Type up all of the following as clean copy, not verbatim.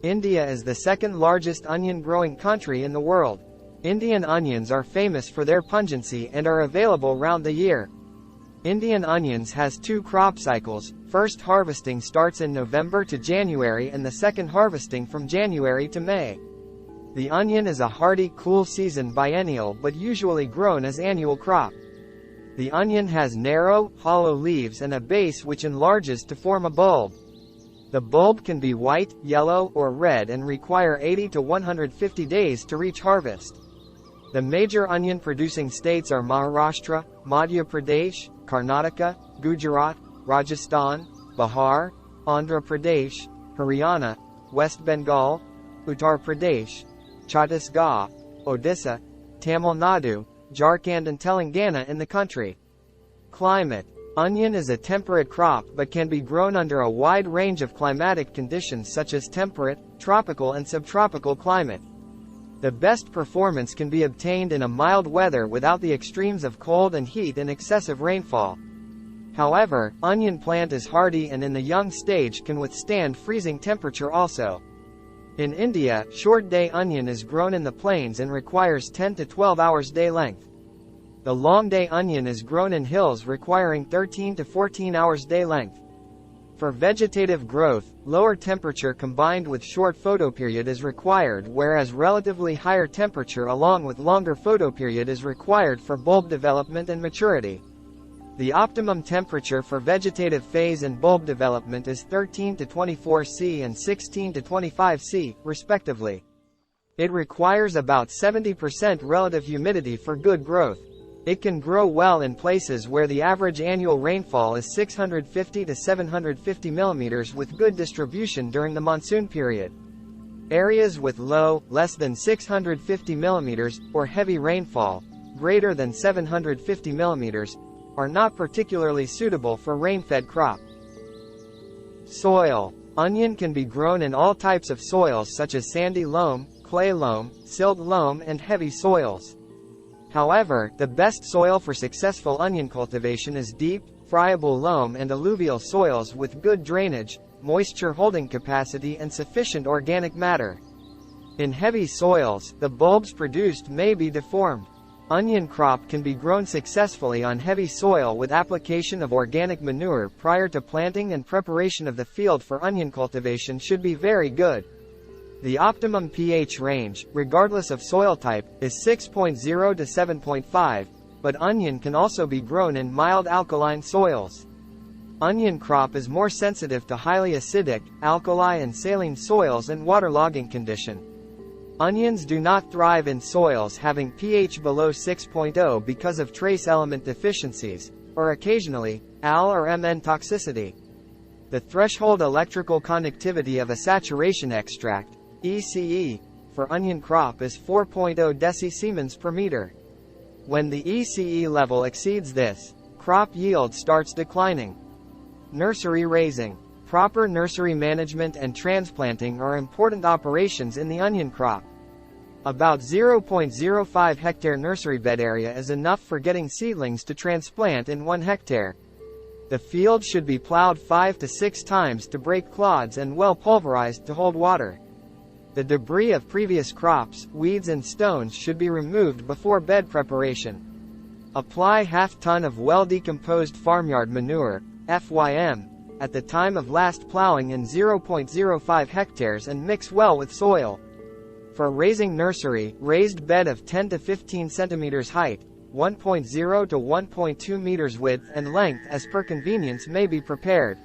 India is the second largest onion growing country in the world. Indian onions are famous for their pungency and are available round the year. Indian onions has two crop cycles. First harvesting starts in November to January and the second harvesting from January to May. The onion is a hardy cool season biennial but usually grown as annual crop. The onion has narrow, hollow leaves and a base which enlarges to form a bulb. The bulb can be white, yellow, or red and require 80 to 150 days to reach harvest. The major onion-producing states are Maharashtra, Madhya Pradesh, Karnataka, Gujarat, Rajasthan, Bihar, Andhra Pradesh, Haryana, West Bengal, Uttar Pradesh, Chhattisgarh, Odisha, Tamil Nadu, Jharkhand and Telangana in the country. Climate. Onion is a temperate crop but can be grown under a wide range of climatic conditions such as temperate, tropical and subtropical climate. The best performance can be obtained in a mild weather without the extremes of cold and heat and excessive rainfall. However, onion plant is hardy and in the young stage can withstand freezing temperature also. In India, short day onion is grown in the plains and requires 10 to 12 hours day length. The long day onion is grown in hills requiring 13 to 14 hours day length. For vegetative growth, lower temperature combined with short photoperiod is required, whereas relatively higher temperature along with longer photoperiod is required for bulb development and maturity. The optimum temperature for vegetative phase and bulb development is 13 to 24 C and 16 to 25 C, respectively. It requires about 70% relative humidity for good growth. It can grow well in places where the average annual rainfall is 650 to 750 mm with good distribution during the monsoon period. Areas with low, less than 650 mm, or heavy rainfall, greater than 750 mm, are not particularly suitable for rain-fed crop. Soil. Onion can be grown in all types of soils such as sandy loam, clay loam, silt loam and heavy soils. However, the best soil for successful onion cultivation is deep, friable loam and alluvial soils with good drainage, moisture holding capacity and sufficient organic matter. In heavy soils, the bulbs produced may be deformed. Onion crop can be grown successfully on heavy soil with application of organic manure prior to planting, and preparation of the field for onion cultivation should be very good. The optimum pH range, regardless of soil type, is 6.0 to 7.5, but onion can also be grown in mild alkaline soils. Onion crop is more sensitive to highly acidic, alkali and saline soils and waterlogging condition. Onions do not thrive in soils having pH below 6.0 because of trace element deficiencies, or occasionally, Al or Mn toxicity. The threshold electrical conductivity of a saturation extract, ECE, for onion crop is 4.0 decisiemens per meter. When the ECE level exceeds this, crop yield starts declining. Nursery raising. Proper nursery management and transplanting are important operations in the onion crop. About 0.05 hectare nursery bed area is enough for getting seedlings to transplant in 1 hectare. The field should be plowed 5 to 6 times to break clods and well pulverized to hold water. The debris of previous crops, weeds and stones should be removed before bed preparation. Apply ½ ton of well-decomposed farmyard manure, FYM, at the time of last plowing in 0.05 hectares and mix well with soil. For raising nursery, raised bed of 10 to 15 centimeters height, 1.0 to 1.2 meters width and length as per convenience may be prepared.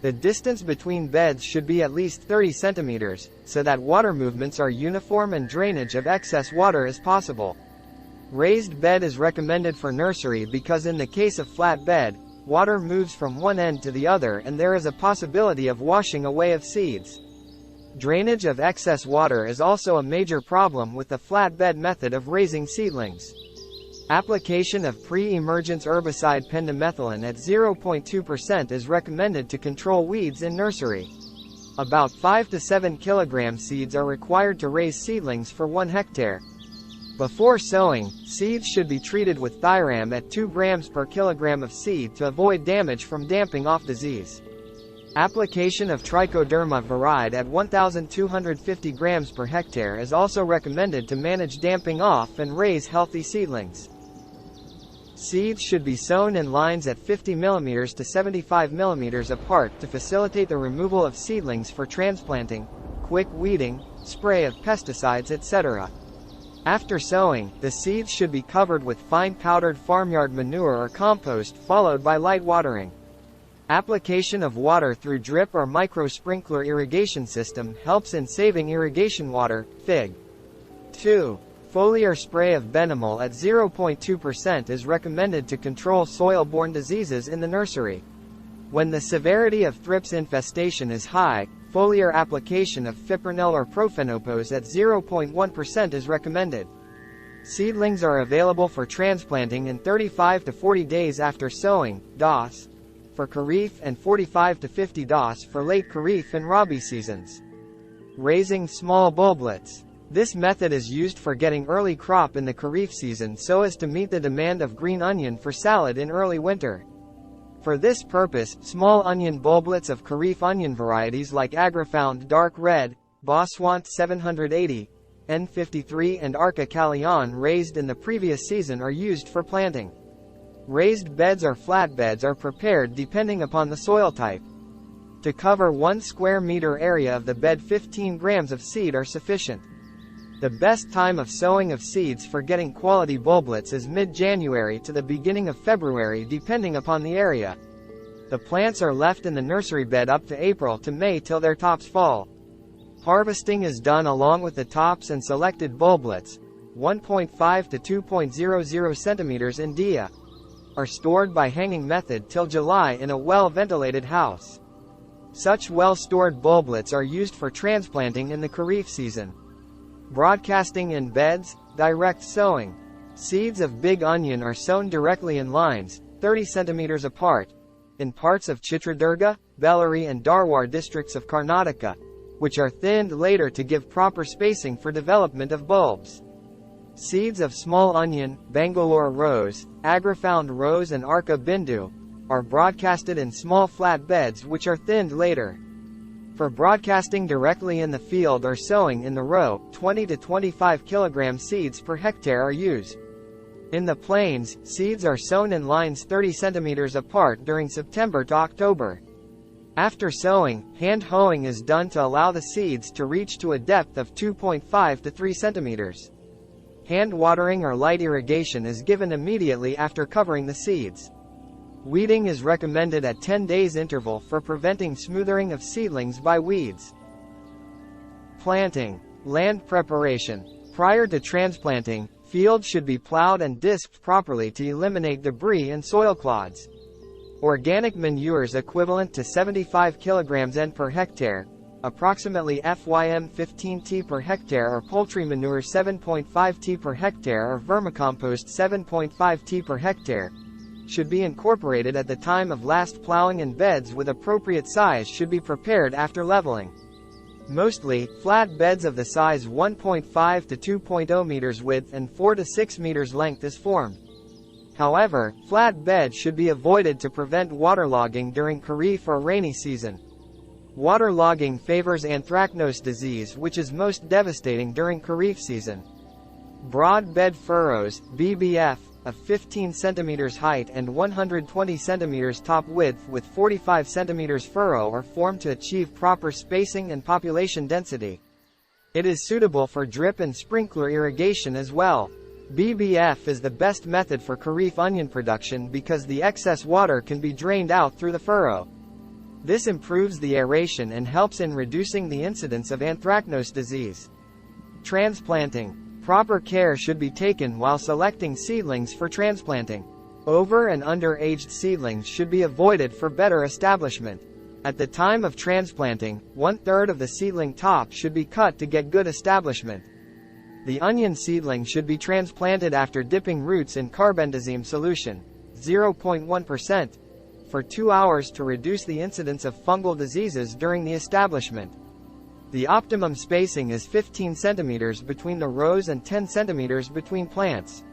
The distance between beds should be at least 30 centimeters, so that water movements are uniform and drainage of excess water is possible. Raised bed is recommended for nursery because in the case of flat bed, water moves from one end to the other and there is a possibility of washing away of seeds. Drainage of excess water is also a major problem with the flat bed method of raising seedlings. Application of pre-emergence herbicide pendimethalin at 0.2% is recommended to control weeds in nursery. About 5 to 7 kg seeds are required to raise seedlings for 1 hectare. Before sowing, seeds should be treated with thiram at 2 grams per kilogram of seed to avoid damage from damping off disease. Application of trichoderma viride at 1,250 grams per hectare is also recommended to manage damping off and raise healthy seedlings. Seeds should be sown in lines at 50 mm to 75 mm apart to facilitate the removal of seedlings for transplanting, quick weeding, spray of pesticides, etc. After sowing, the seeds should be covered with fine powdered farmyard manure or compost followed by light watering. Application of water through drip or micro-sprinkler irrigation system helps in saving irrigation water. Fig. 2. Foliar spray of Benomil at 0.2% is recommended to control soil-borne diseases in the nursery. When the severity of thrips infestation is high, foliar application of fipronil or profenopos at 0.1% is recommended. Seedlings are available for transplanting in 35 to 40 days after sowing, DOS, for Kharif and 45 to 50 DOS for late Kharif and Rabi seasons. Raising small bulblets. This method is used for getting early crop in the Kharif season so as to meet the demand of green onion for salad in early winter. For this purpose, small onion bulblets of Kharif onion varieties like Agrifound Dark Red, Boswant 780, N53 and Arca Callion raised in the previous season are used for planting. Raised beds or flatbeds are prepared depending upon the soil type. To cover 1 square meter area of the bed, 15 grams of seed are sufficient. The best time of sowing of seeds for getting quality bulblets is mid-January to the beginning of February depending upon the area. The plants are left in the nursery bed up to April to May till their tops fall. Harvesting is done along with the tops and selected bulblets, 1.5 to 2.00 centimeters in dia, are stored by hanging method till July in a well-ventilated house. Such well-stored bulblets are used for transplanting in the Kharif season. Broadcasting in beds, direct sowing. Seeds of big onion are sown directly in lines, 30 centimeters apart, in parts of Chitradurga, Bellary and Dharwar districts of Karnataka, which are thinned later to give proper spacing for development of bulbs. Seeds of small onion, Bangalore rose, Agrifound rose and Arca Bindu, are broadcasted in small flat beds which are thinned later. For broadcasting directly in the field or sowing in the row, 20 to 25 kg seeds per hectare are used. In the plains, seeds are sown in lines 30 cm apart during September to October. After sowing, hand hoeing is done to allow the seeds to reach to a depth of 2.5 to 3 cm. Hand watering or light irrigation is given immediately after covering the seeds. Weeding is recommended at 10 days interval for preventing smoothering of seedlings by weeds. Planting. Land preparation. Prior to transplanting, fields should be plowed and disked properly to eliminate debris and soil clods. Organic manures equivalent to 75 kg N per hectare, approximately FYM 15 T per hectare, or poultry manure 7.5 T per hectare or vermicompost 7.5 T per hectare, should be incorporated at the time of last plowing, and beds with appropriate size should be prepared after leveling. Mostly, flat beds of the size 1.5 to 2.0 meters width and 4 to 6 meters length is formed. However, flat beds should be avoided to prevent waterlogging during Kharif or rainy season. Waterlogging favors anthracnose disease, which is most devastating during Kharif season. Broad bed furrows, BBF, of 15 cm height and 120 cm top width with 45 cm furrow are formed to achieve proper spacing and population density. It is suitable for drip and sprinkler irrigation as well. BBF is the best method for Kharif onion production because the excess water can be drained out through the furrow. This improves the aeration and helps in reducing the incidence of anthracnose disease. Transplanting. Proper care should be taken while selecting seedlings for transplanting. Over and under-aged seedlings should be avoided for better establishment. At the time of transplanting, 1/3 of the seedling top should be cut to get good establishment. The onion seedling should be transplanted after dipping roots in carbendazim solution, 0.1%, for 2 hours to reduce the incidence of fungal diseases during the establishment. The optimum spacing is 15 cm between the rows and 10 cm between plants.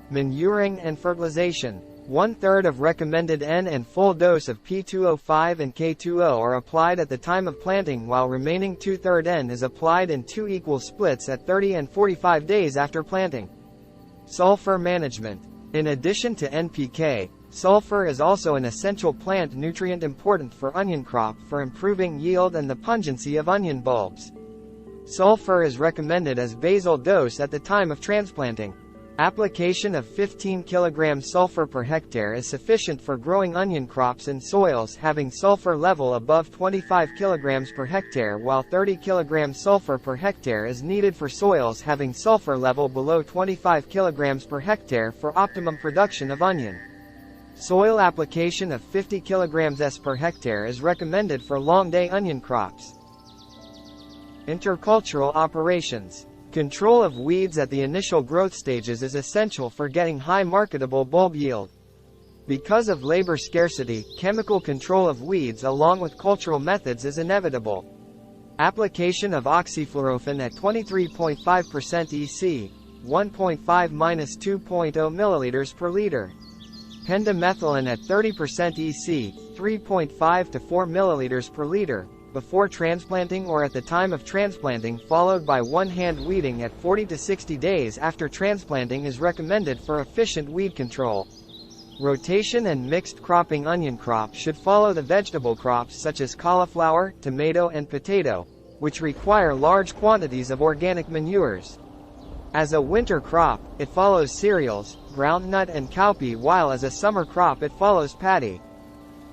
Manuring and fertilization. 1/3 of recommended N and full dose of P2O5 and K2O are applied at the time of planting, while remaining 2/3 N is applied in 2 equal splits at 30 and 45 days after planting. Sulfur management. In addition to NPK, sulfur is also an essential plant nutrient important for onion crop for improving yield and the pungency of onion bulbs. Sulfur is recommended as basal dose at the time of transplanting. Application of 15 kg sulfur per hectare is sufficient for growing onion crops in soils having sulfur level above 25 kg per hectare, while 30 kg sulfur per hectare is needed for soils having sulfur level below 25 kg per hectare for optimum production of onion. Soil application of 50 kg S per hectare is recommended for long-day onion crops. Intercultural operations. Control of weeds at the initial growth stages is essential for getting high marketable bulb yield. Because of labor scarcity, chemical control of weeds along with cultural methods is inevitable. Application of oxyfluorophane at 23.5% EC, 1.5–2.0 ml per liter. Pendimethalin at 30% EC, 3.5 to 4 ml per liter, before transplanting or at the time of transplanting, followed by one-hand weeding at 40 to 60 days after transplanting is recommended for efficient weed control. Rotation and mixed cropping. Onion crop should follow the vegetable crops such as cauliflower, tomato and potato, which require large quantities of organic manures. As a winter crop, it follows cereals, groundnut and cowpea, while as a summer crop it follows paddy.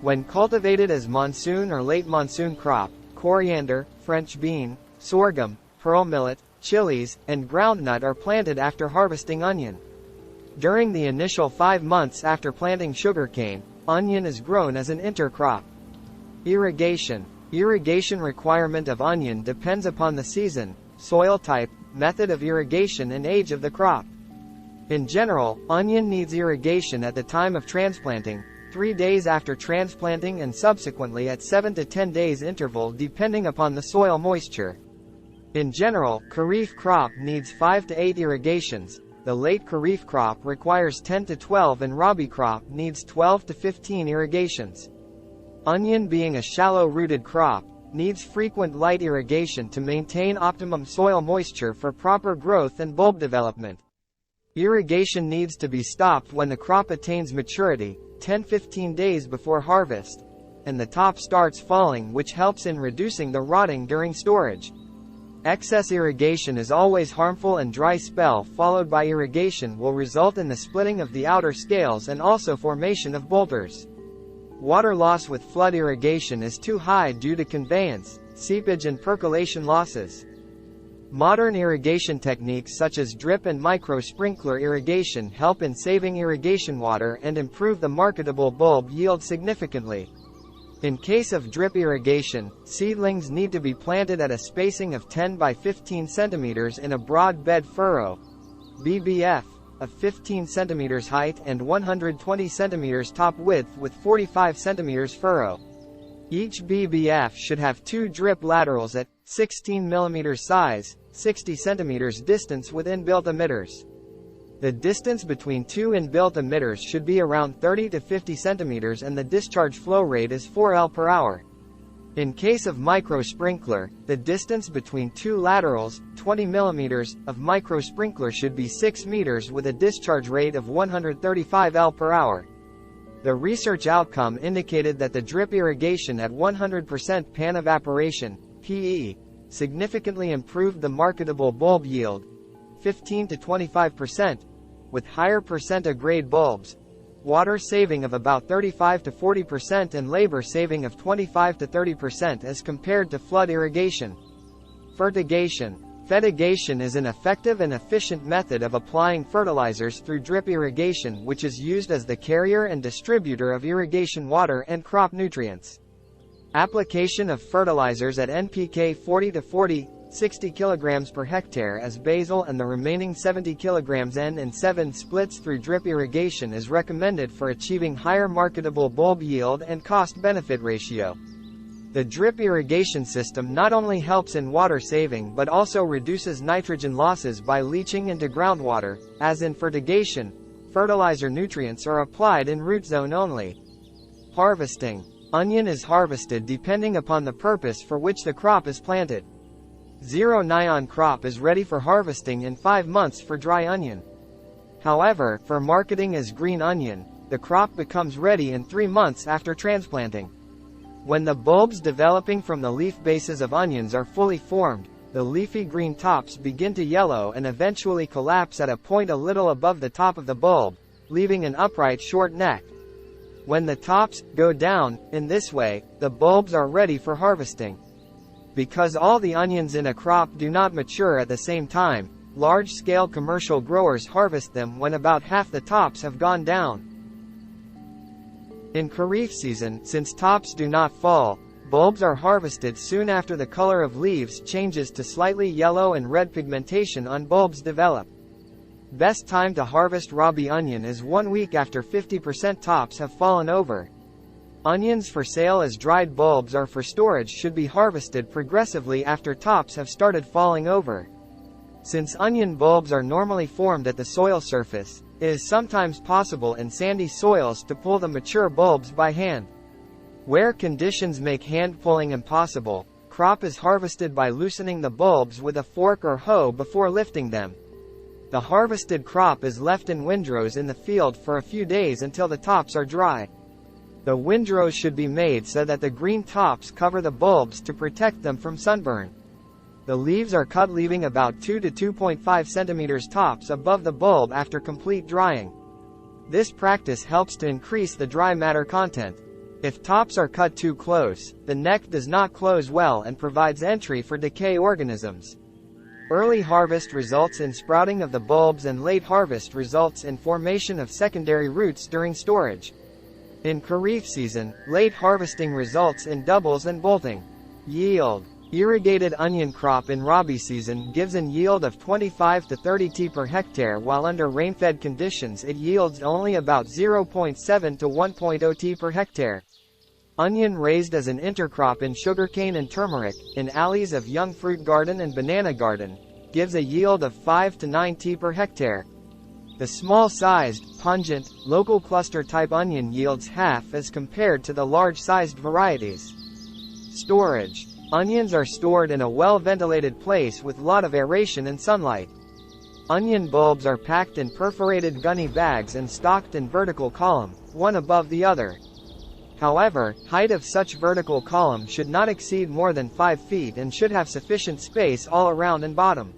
When cultivated as monsoon or late monsoon crop, coriander, French bean, sorghum, pearl millet, chilies, and groundnut are planted after harvesting onion. During the initial 5 months after planting sugarcane, onion is grown as an intercrop. Irrigation. Irrigation requirement of onion depends upon the season, soil type, method of irrigation and age of the crop. In general, onion needs irrigation at the time of transplanting, 3 days after transplanting and subsequently at 7 to 10 days interval depending upon the soil moisture. In general, Kharif crop needs 5 to 8 irrigations, the late Kharif crop requires 10 to 12 and Rabi crop needs 12 to 15 irrigations. Onion, being a shallow-rooted crop, needs frequent light irrigation to maintain optimum soil moisture for proper growth and bulb development. Irrigation needs to be stopped when the crop attains maturity, 10–15 days before harvest, and the top starts falling, which helps in reducing the rotting during storage. Excess irrigation is always harmful, and dry spell followed by irrigation will result in the splitting of the outer scales and also formation of bolters. Water loss with flood irrigation is too high due to conveyance, seepage and percolation losses. Modern irrigation techniques such as drip and micro-sprinkler irrigation help in saving irrigation water and improve the marketable bulb yield significantly. In case of drip irrigation, seedlings need to be planted at a spacing of 10 by 15 cm in a broad bed furrow, BBF, of 15 cm height and 120 cm top width with 45 cm furrow. Each BBF should have 2 drip laterals at 16 mm size, 60 cm distance with inbuilt emitters. The distance between 2 inbuilt emitters should be around 30 to 50 cm and the discharge flow rate is 4 L per hour. In case of micro-sprinkler, the distance between 2 laterals, 20 mm, of micro-sprinkler should be 6 meters with a discharge rate of 135 L per hour. The research outcome indicated that the drip irrigation at 100% pan evaporation, PE, significantly improved the marketable bulb yield, 15 to 25%, with higher percent grade bulbs, water saving of about 35 to 40% and labor saving of 25 to 30% as compared to flood irrigation. Fertigation. Fertigation is an effective and efficient method of applying fertilizers through drip irrigation, which is used as the carrier and distributor of irrigation water and crop nutrients. Application of fertilizers at NPK 40 to 40, 60 kg per hectare as basal and the remaining 70 kg N in 7 splits through drip irrigation is recommended for achieving higher marketable bulb yield and cost-benefit ratio. The drip irrigation system not only helps in water saving but also reduces nitrogen losses by leaching into groundwater, as in fertigation, fertilizer nutrients are applied in root zone only. Harvesting. Onion is harvested depending upon the purpose for which the crop is planted. Zero neon crop is ready for harvesting in 5 months for dry onion. However, for marketing as green onion, the crop becomes ready in 3 months after transplanting. When the bulbs developing from the leaf bases of onions are fully formed, the leafy green tops begin to yellow and eventually collapse at a point a little above the top of the bulb, leaving an upright short neck. When the tops go down, in this way, the bulbs are ready for harvesting. Because all the onions in a crop do not mature at the same time, large-scale commercial growers harvest them when about half the tops have gone down. In Kharif season, since tops do not fall, bulbs are harvested soon after the color of leaves changes to slightly yellow and red pigmentation on bulbs develop. Best time to harvest Rabi onion is 1 week after 50% tops have fallen over. Onions for sale as dried bulbs or for storage should be harvested progressively after tops have started falling over. Since onion bulbs are normally formed at the soil surface, it is sometimes possible in sandy soils to pull the mature bulbs by hand. Where conditions make hand pulling impossible, crop is harvested by loosening the bulbs with a fork or hoe before lifting them. The harvested crop is left in windrows in the field for a few days until the tops are dry. The windrows should be made so that the green tops cover the bulbs to protect them from sunburn. The leaves are cut leaving about 2 to 2.5 centimeters tops above the bulb after complete drying. This practice helps to increase the dry matter content. If tops are cut too close, the neck does not close well and provides entry for decay organisms. Early harvest results in sprouting of the bulbs and late harvest results in formation of secondary roots during storage. In Kharif season, late harvesting results in doubles and bolting. Yield. Irrigated onion crop in Rabi season gives an yield of 25 to 30 t per hectare, while under rain-fed conditions it yields only about 0.7 to 1.0 t per hectare. Onion raised as an intercrop in sugarcane and turmeric, in alleys of young fruit garden and banana garden, gives a yield of 5 to 9 t per hectare. The small-sized, pungent, local cluster-type onion yields half as compared to the large-sized varieties. Storage. Onions are stored in a well-ventilated place with lot of aeration and sunlight. Onion bulbs are packed in perforated gunny bags and stocked in vertical column, one above the other. However, height of such vertical column should not exceed more than 5 feet and should have sufficient space all around and bottom.